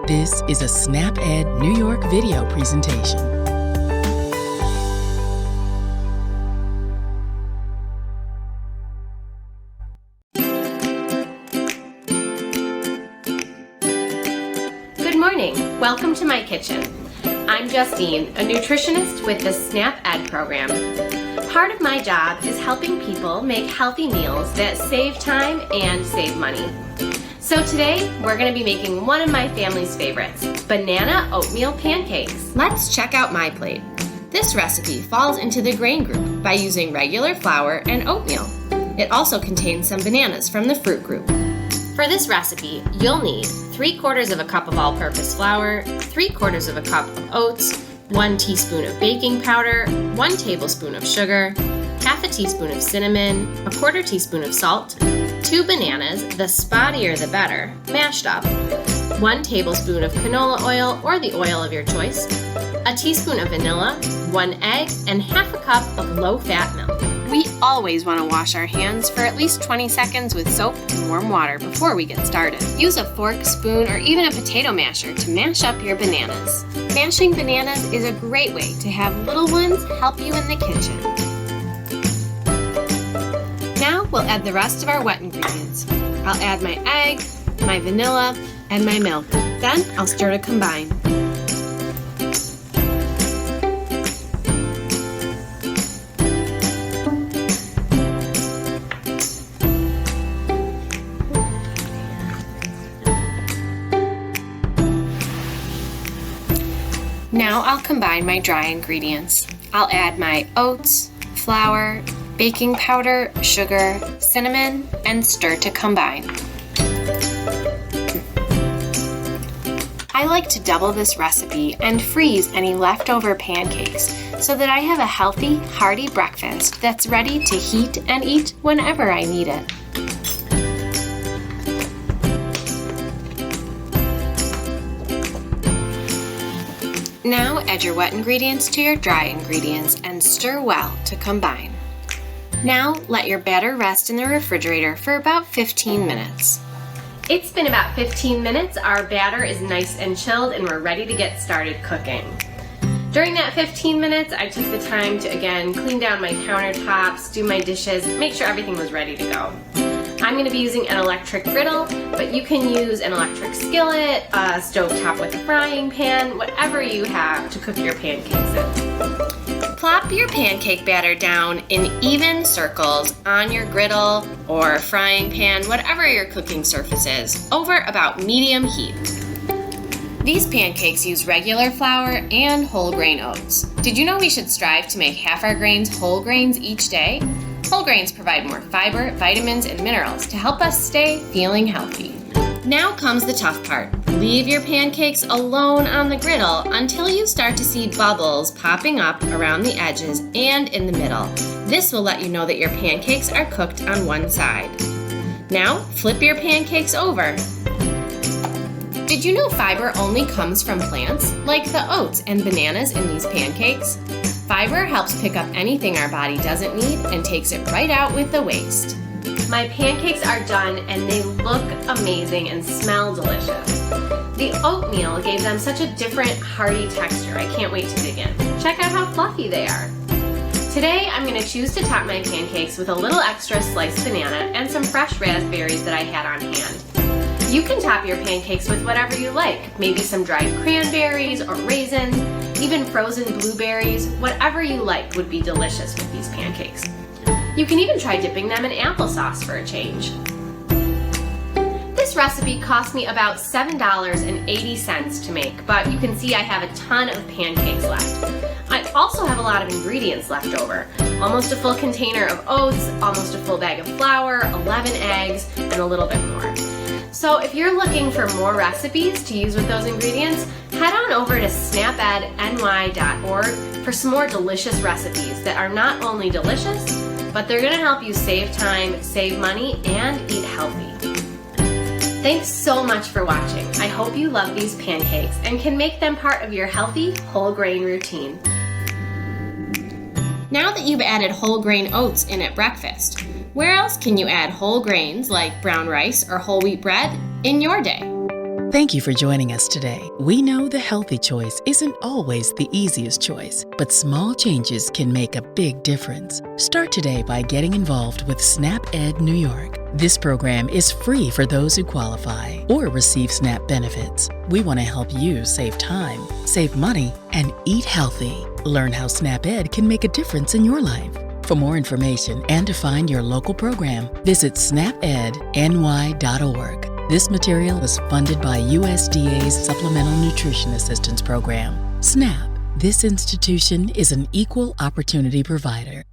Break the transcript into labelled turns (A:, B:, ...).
A: This is a SnapEd New York video presentation.
B: Good morning. Welcome to my kitchen. I'm Justine, a nutritionist with the SnapEd program. Part of my job is helping people make healthy meals that save time and save money. So today, we're going to be making one of my family's favorites, banana oatmeal pancakes. Let's check out my plate. This recipe falls into the grain group by using regular flour and oatmeal. It also contains some bananas from the fruit group. For this recipe, you'll need 3/4 of a cup of all-purpose flour, 3/4 of a cup of oats, 1 teaspoon of baking powder, 1 tablespoon of sugar, half a teaspoon of cinnamon, 1/4 teaspoon of salt, 2 bananas, the spottier the better, mashed up, 1 tablespoon of canola oil or the oil of your choice, a teaspoon of vanilla, 1 egg, and half a cup of low-fat milk. We always want to wash our hands for at least 20 seconds with soap and warm water before we get started. Use a fork, spoon, or even a potato masher to mash up your bananas. Mashing bananas is a great way to have little ones help you in the kitchen. Now we'll add the rest of our wet ingredients. I'll add my egg, my vanilla, and my milk. Then I'll stir to combine. Now I'll combine my dry ingredients. I'll add my oats, flour, baking powder, sugar, cinnamon, and stir to combine. I like to double this recipe and freeze any leftover pancakes so that I have a healthy, hearty breakfast that's ready to heat and eat whenever I need it. Now add your wet ingredients to your dry ingredients and stir well to combine. Now let your batter rest in the refrigerator for about 15 minutes. It's been about 15 minutes. Our batter is nice and chilled and we're ready to get started cooking. During that 15 minutes, I took the time to again clean down my countertops, do my dishes, make sure everything was ready to go. I'm going to be using an electric griddle, but you can use an electric skillet, a stovetop with a frying pan, whatever you have to cook your pancakes in. Plop your pancake batter down in even circles on your griddle or frying pan, whatever your cooking surface is, over about medium heat. These pancakes use regular flour and whole grain oats. Did you know we should strive to make half our grains whole grains each day? Whole grains provide more fiber, vitamins, and minerals to help us stay feeling healthy. Now comes the tough part. Leave your pancakes alone on the griddle until you start to see bubbles popping up around the edges and in the middle. This will let you know that your pancakes are cooked on one side. Now, flip your pancakes over. Did you know fiber only comes from plants, like the oats and bananas in these pancakes? Fiber helps pick up anything our body doesn't need and takes it right out with the waste. My pancakes are done and they look amazing and smell delicious. The oatmeal gave them such a different, hearty texture. I can't wait to dig in. Check out how fluffy they are. Today, I'm going to choose to top my pancakes with a little extra sliced banana and some fresh raspberries that I had on hand. You can top your pancakes with whatever you like, maybe some dried cranberries or raisins, even frozen blueberries. Whatever you like would be delicious with these pancakes. You can even try dipping them in applesauce for a change. This recipe cost me about $7.80 to make, but you can see I have a ton of pancakes left. I also have a lot of ingredients left over. Almost a full container of oats, almost a full bag of flour, 11 eggs, and a little bit more. So if you're looking for more recipes to use with those ingredients, head on over to snapedny.org for some more delicious recipes that are not only delicious, but they're going to help you save time, save money, and eat healthy. Thanks so much for watching. I hope you love these pancakes and can make them part of your healthy, whole grain routine. Now that you've added whole grain oats in at breakfast, where else can you add whole grains like brown rice or whole wheat bread in your day?
A: Thank you for joining us today. We know the healthy choice isn't always the easiest choice, but small changes can make a big difference. Start today by getting involved with SNAP Ed New York. This program is free for those who qualify or receive SNAP benefits. We want to help you save time, save money, and eat healthy. Learn how SNAP Ed can make a difference in your life. For more information and to find your local program, visit snapedny.org. This material is funded by USDA's Supplemental Nutrition Assistance Program. SNAP. This institution is an equal opportunity provider.